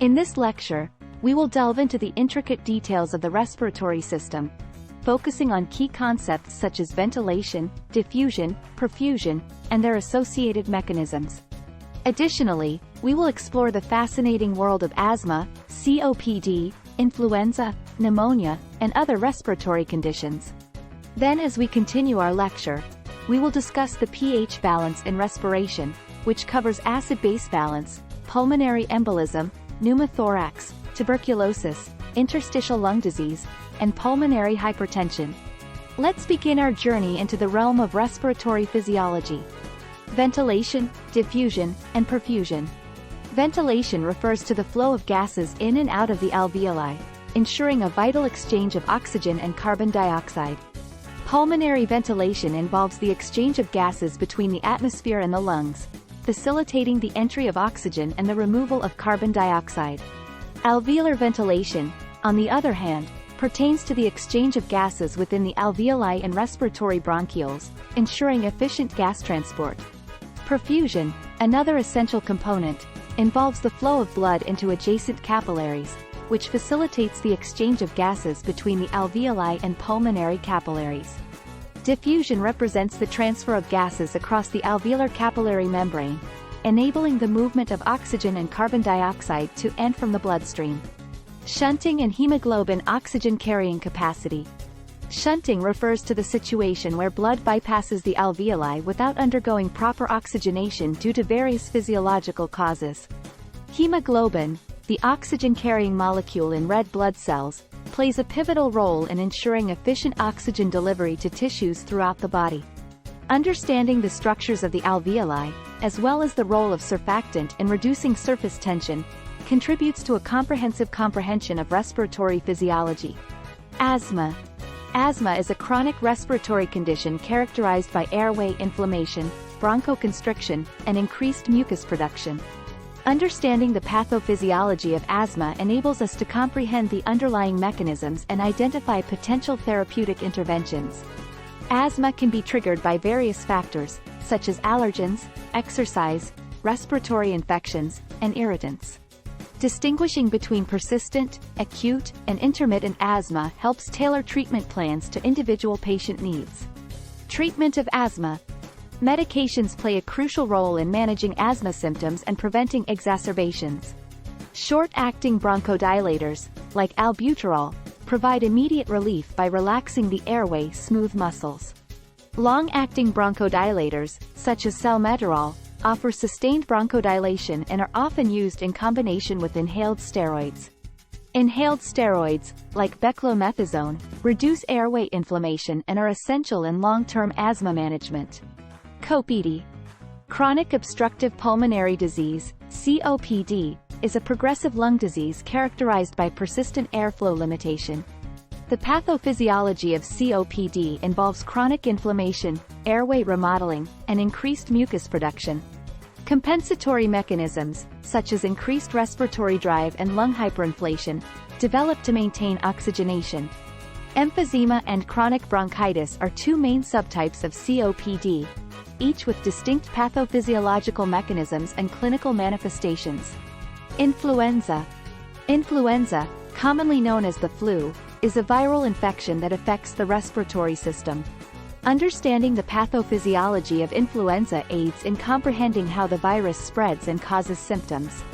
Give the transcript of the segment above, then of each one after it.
In this lecture, we will delve into the intricate details of the respiratory system, focusing on key concepts such as ventilation, diffusion, perfusion, and their associated mechanisms. Additionally, we will explore the fascinating world of asthma, COPD, influenza, pneumonia, and other respiratory conditions. Then, as we continue our lecture, we will discuss the pH balance in respiration, which covers acid-base balance, pulmonary embolism, pneumothorax, tuberculosis, interstitial lung disease, and pulmonary hypertension. Let's begin our journey into the realm of respiratory physiology. Ventilation, diffusion, and perfusion. Ventilation refers to the flow of gases in and out of the alveoli, ensuring a vital exchange of oxygen and carbon dioxide. Pulmonary ventilation involves the exchange of gases between the atmosphere and the lungs, facilitating the entry of oxygen and the removal of carbon dioxide. Alveolar ventilation, on the other hand, pertains to the exchange of gases within the alveoli and respiratory bronchioles, ensuring efficient gas transport. Perfusion, another essential component, involves the flow of blood into adjacent capillaries, which facilitates the exchange of gases between the alveoli and pulmonary capillaries. Diffusion represents the transfer of gases across the alveolar capillary membrane, enabling the movement of oxygen and carbon dioxide to and from the bloodstream. Shunting and hemoglobin oxygen carrying capacity. Shunting refers to the situation where blood bypasses the alveoli without undergoing proper oxygenation due to various physiological causes. Hemoglobin, the oxygen-carrying molecule in red blood cells, plays a pivotal role in ensuring efficient oxygen delivery to tissues throughout the body. Understanding the structures of the alveoli, as well as the role of surfactant in reducing surface tension, contributes to a comprehensive comprehension of respiratory physiology. Asthma. Asthma is a chronic respiratory condition characterized by airway inflammation, bronchoconstriction, and increased mucus production. Understanding the pathophysiology of asthma enables us to comprehend the underlying mechanisms and identify potential therapeutic interventions. Asthma can be triggered by various factors, such as allergens, exercise, respiratory infections, and irritants. Distinguishing between persistent, acute, and intermittent asthma helps tailor treatment plans to individual patient needs. Treatment of asthma. Medications play a crucial role in managing asthma symptoms and preventing exacerbations. Short-acting bronchodilators, like albuterol, provide immediate relief by relaxing the airway smooth muscles. Long-acting bronchodilators, such as salmeterol, offer sustained bronchodilation and are often used in combination with inhaled steroids. Inhaled steroids, like beclomethasone, reduce airway inflammation and are essential in long-term asthma management. COPD. Chronic obstructive pulmonary disease, COPD, is a progressive lung disease characterized by persistent airflow limitation. The pathophysiology of COPD involves chronic inflammation, airway remodeling, and increased mucus production. Compensatory mechanisms, such as increased respiratory drive and lung hyperinflation, develop to maintain oxygenation. Emphysema and chronic bronchitis are two main subtypes of COPD, each with distinct pathophysiological mechanisms and clinical manifestations. Influenza. Influenza, commonly known as the flu, is a viral infection that affects the respiratory system. Understanding the pathophysiology of influenza aids in comprehending how the virus spreads and causes symptoms.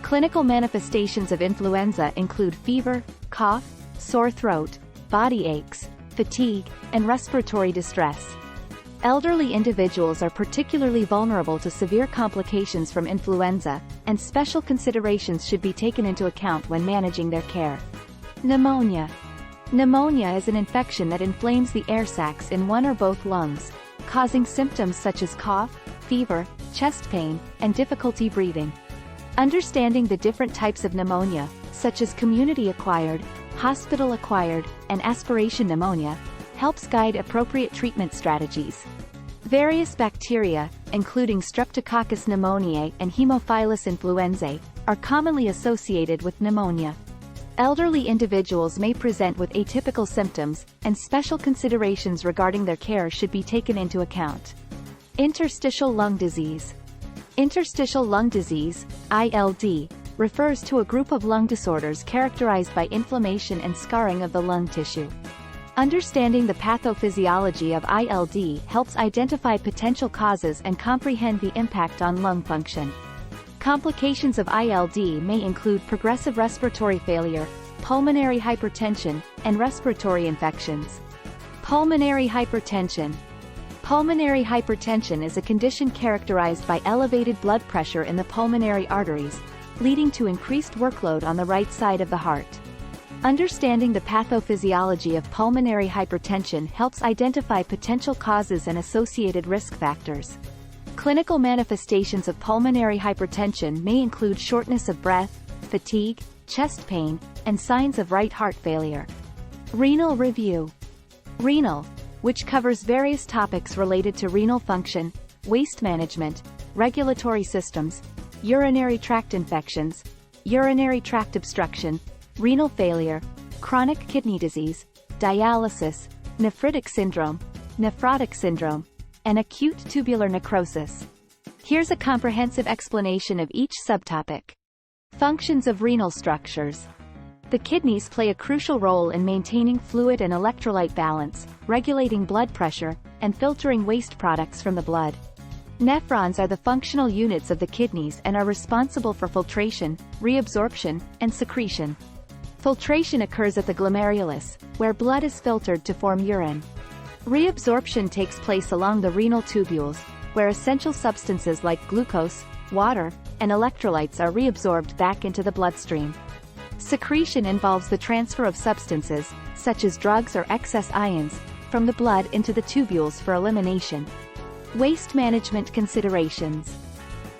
Clinical manifestations of influenza include fever, cough, sore throat, body aches, fatigue, and respiratory distress. Elderly individuals are particularly vulnerable to severe complications from influenza, and special considerations should be taken into account when managing their care. Pneumonia. Pneumonia is an infection that inflames the air sacs in one or both lungs, causing symptoms such as cough, fever, chest pain, and difficulty breathing. Understanding the different types of pneumonia, such as community-acquired, hospital-acquired, and aspiration pneumonia, helps guide appropriate treatment strategies. Various bacteria, including Streptococcus pneumoniae and Haemophilus influenzae, are commonly associated with pneumonia. Elderly individuals may present with atypical symptoms, and special considerations regarding their care should be taken into account. Interstitial lung disease. Interstitial lung disease, ILD, refers to a group of lung disorders characterized by inflammation and scarring of the lung tissue. Understanding the pathophysiology of ILD helps identify potential causes and comprehend the impact on lung function. Complications of ILD may include progressive respiratory failure, pulmonary hypertension, and respiratory infections. Pulmonary hypertension. Pulmonary hypertension is a condition characterized by elevated blood pressure in the pulmonary arteries, leading to increased workload on the right side of the heart. Understanding the pathophysiology of pulmonary hypertension helps identify potential causes and associated risk factors. Clinical manifestations of pulmonary hypertension may include shortness of breath, fatigue, chest pain, and signs of right heart failure. Renal review. Renal, which covers various topics related to renal function, waste management, regulatory systems, urinary tract infections, urinary tract obstruction, renal failure, chronic kidney disease, dialysis, nephritic syndrome, nephrotic syndrome, and acute tubular necrosis. Here's a comprehensive explanation of each subtopic. Functions of renal structures. The kidneys play a crucial role in maintaining fluid and electrolyte balance, regulating blood pressure, and filtering waste products from the blood. Nephrons are the functional units of the kidneys and are responsible for filtration, reabsorption, and secretion. Filtration occurs at the glomerulus, where blood is filtered to form urine. Reabsorption takes place along the renal tubules, where essential substances like glucose, water, and electrolytes are reabsorbed back into the bloodstream. Secretion involves the transfer of substances, such as drugs or excess ions, from the blood into the tubules for elimination. Waste management considerations.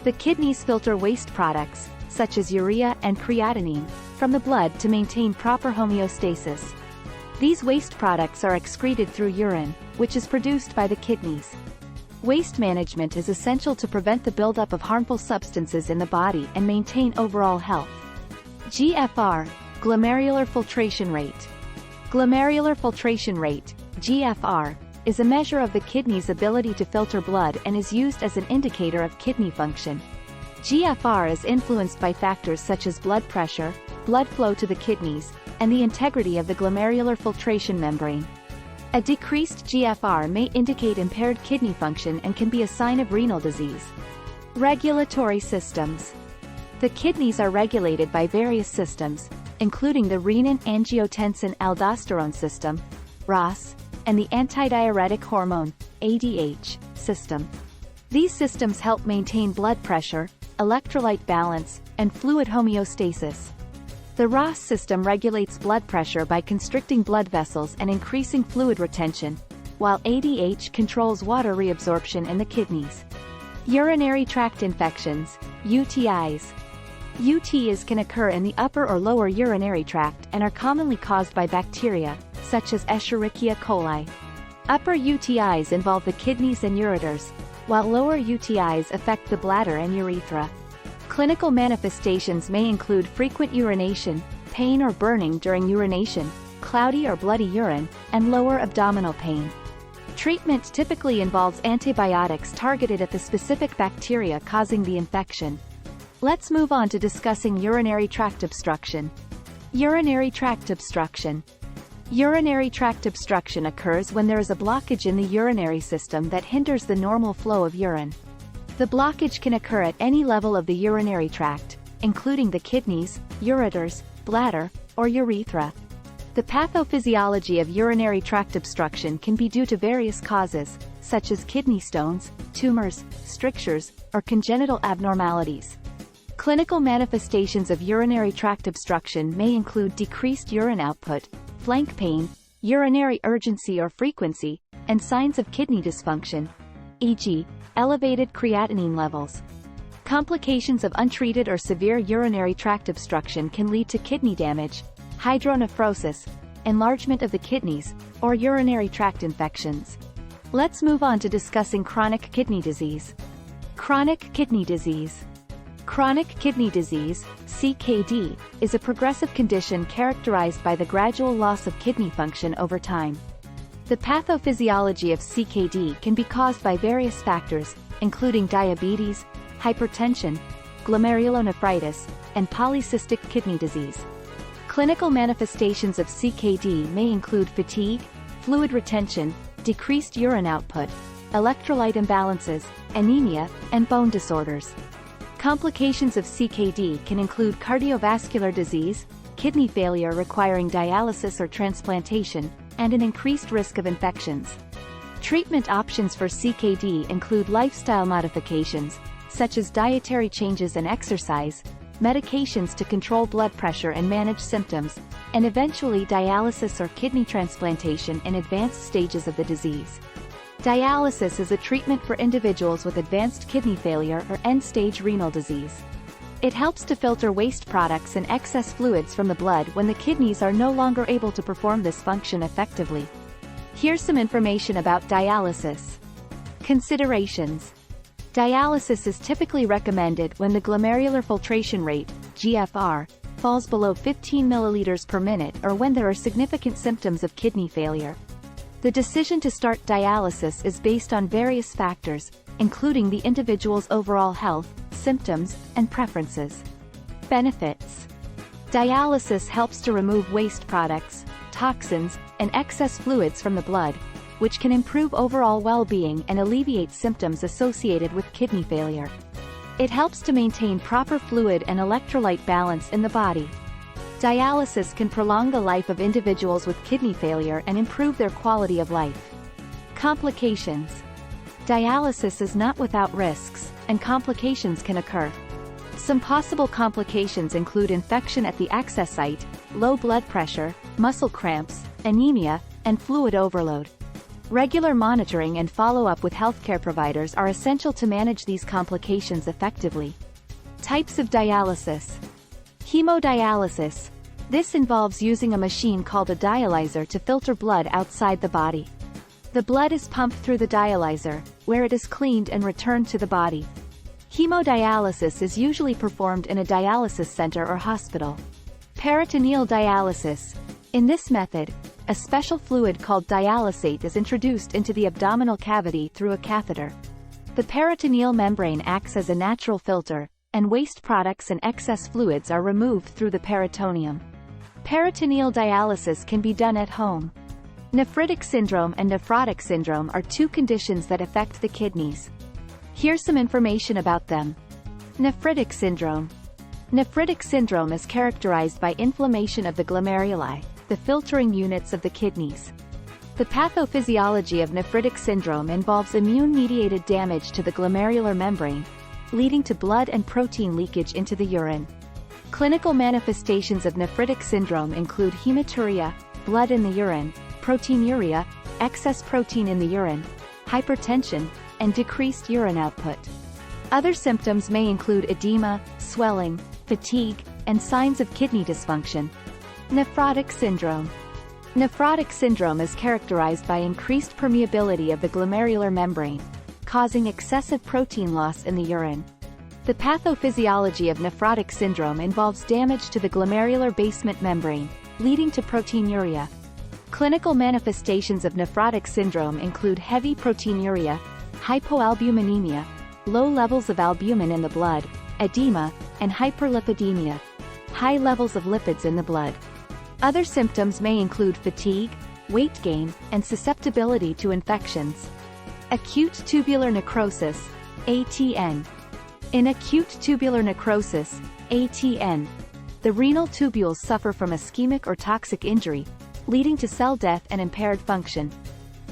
The kidneys filter waste products, such as urea and creatinine, from the blood to maintain proper homeostasis. These waste products are excreted through urine, which is produced by the kidneys. Waste management is essential to prevent the buildup of harmful substances in the body and maintain overall health. GFR, glomerular filtration rate. Glomerular filtration rate, GFR, is a measure of the kidney's ability to filter blood and is used as an indicator of kidney function. GFR is influenced by factors such as blood pressure, blood flow to the kidneys, and the integrity of the glomerular filtration membrane. A decreased GFR may indicate impaired kidney function and can be a sign of renal disease. Regulatory systems. The kidneys are regulated by various systems, including the renin-angiotensin-aldosterone system, RAS, and the antidiuretic hormone, ADH, system. These systems help maintain blood pressure, electrolyte balance, and fluid homeostasis. The RAS system regulates blood pressure by constricting blood vessels and increasing fluid retention, while ADH controls water reabsorption in the kidneys. Urinary tract infections, UTIs. UTIs can occur in the upper or lower urinary tract and are commonly caused by bacteria, such as Escherichia coli. Upper UTIs involve the kidneys and ureters, while lower UTIs affect the bladder and urethra. Clinical manifestations may include frequent urination, pain or burning during urination, cloudy or bloody urine, and lower abdominal pain. Treatment typically involves antibiotics targeted at the specific bacteria causing the infection. Let's move on to discussing urinary tract obstruction. Urinary tract obstruction. Urinary tract obstruction occurs when there is a blockage in the urinary system that hinders the normal flow of urine. The blockage can occur at any level of the urinary tract, including the kidneys, ureters, bladder, or urethra. The pathophysiology of urinary tract obstruction can be due to various causes, such as kidney stones, tumors, strictures, or congenital abnormalities. Clinical manifestations of urinary tract obstruction may include decreased urine output, flank pain, urinary urgency or frequency, and signs of kidney dysfunction, e.g., elevated creatinine levels. Complications of untreated or severe urinary tract obstruction can lead to kidney damage, hydronephrosis, enlargement of the kidneys, or urinary tract infections. Let's move on to discussing chronic kidney disease. Chronic kidney disease. Chronic kidney disease, CKD, is a progressive condition characterized by the gradual loss of kidney function over time. The pathophysiology of CKD can be caused by various factors, including diabetes, hypertension, glomerulonephritis, and polycystic kidney disease. Clinical manifestations of CKD may include fatigue, fluid retention, decreased urine output, electrolyte imbalances, anemia, and bone disorders. Complications of CKD can include cardiovascular disease, kidney failure requiring dialysis or transplantation, and an increased risk of infections. Treatment options for CKD include lifestyle modifications, such as dietary changes and exercise, medications to control blood pressure and manage symptoms, and eventually dialysis or kidney transplantation in advanced stages of the disease. Dialysis is a treatment for individuals with advanced kidney failure or end-stage renal disease. It helps to filter waste products and excess fluids from the blood when the kidneys are no longer able to perform this function effectively. Here's some information about dialysis. Considerations. Dialysis is typically recommended when the glomerular filtration rate, GFR, falls below 15 milliliters per minute or when there are significant symptoms of kidney failure. The decision to start dialysis is based on various factors, including the individual's overall health, symptoms, and preferences. Benefits. Dialysis helps to remove waste products, toxins, and excess fluids from the blood, which can improve overall well-being and alleviate symptoms associated with kidney failure. It helps to maintain proper fluid and electrolyte balance in the body. Dialysis can prolong the life of individuals with kidney failure and improve their quality of life. Complications. Dialysis is not without risks, and complications can occur. Some possible complications include infection at the access site, low blood pressure, muscle cramps, anemia, and fluid overload. Regular monitoring and follow-up with healthcare providers are essential to manage these complications effectively. Types of dialysis. Hemodialysis. This involves using a machine called a dialyzer to filter blood outside the body. The blood is pumped through the dialyzer, where it is cleaned and returned to the body. Hemodialysis is usually performed in a dialysis center or hospital. Peritoneal dialysis. In this method, a special fluid called dialysate is introduced into the abdominal cavity through a catheter. The peritoneal membrane acts as a natural filter, and waste products and excess fluids are removed through the peritoneum. Peritoneal dialysis can be done at home. Nephritic syndrome and nephrotic syndrome are two conditions that affect the kidneys. Here's some information about them. Nephritic syndrome. Nephritic syndrome is characterized by inflammation of the glomeruli, the filtering units of the kidneys. The pathophysiology of nephritic syndrome involves immune-mediated damage to the glomerular membrane, leading to blood and protein leakage into the urine. Clinical manifestations of nephritic syndrome include hematuria, blood in the urine, proteinuria, excess protein in the urine, hypertension, and decreased urine output. Other symptoms may include edema, swelling, fatigue, and signs of kidney dysfunction. Nephrotic syndrome. Nephrotic syndrome is characterized by increased permeability of the glomerular membrane, causing excessive protein loss in the urine. The pathophysiology of nephrotic syndrome involves damage to the glomerular basement membrane, leading to proteinuria. Clinical manifestations of nephrotic syndrome include heavy proteinuria, hypoalbuminemia, low levels of albumin in the blood, edema, and hyperlipidemia, high levels of lipids in the blood. Other symptoms may include fatigue, weight gain, and susceptibility to infections. Acute tubular necrosis, ATN. In acute tubular necrosis, ATN, the renal tubules suffer from ischemic or toxic injury, leading to cell death and impaired function.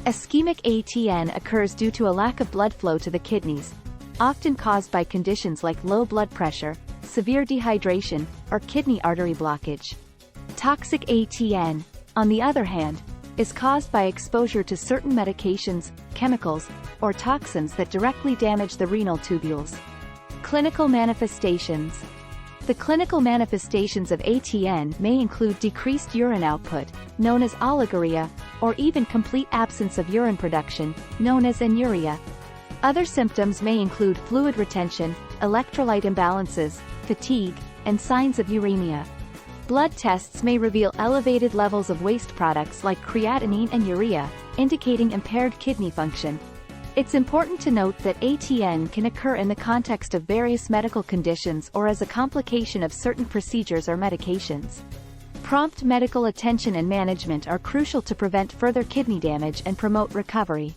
Ischemic ATN occurs due to a lack of blood flow to the kidneys, often caused by conditions like low blood pressure, severe dehydration, or kidney artery blockage. Toxic ATN, on the other hand, is caused by exposure to certain medications, chemicals, or toxins that directly damage the renal tubules. Clinical manifestations. The clinical manifestations of ATN may include decreased urine output, known as oliguria, or even complete absence of urine production, known as anuria. Other symptoms may include fluid retention, electrolyte imbalances, fatigue, and signs of uremia. Blood tests may reveal elevated levels of waste products like creatinine and urea, indicating impaired kidney function. It's important to note that ATN can occur in the context of various medical conditions or as a complication of certain procedures or medications. Prompt medical attention and management are crucial to prevent further kidney damage and promote recovery.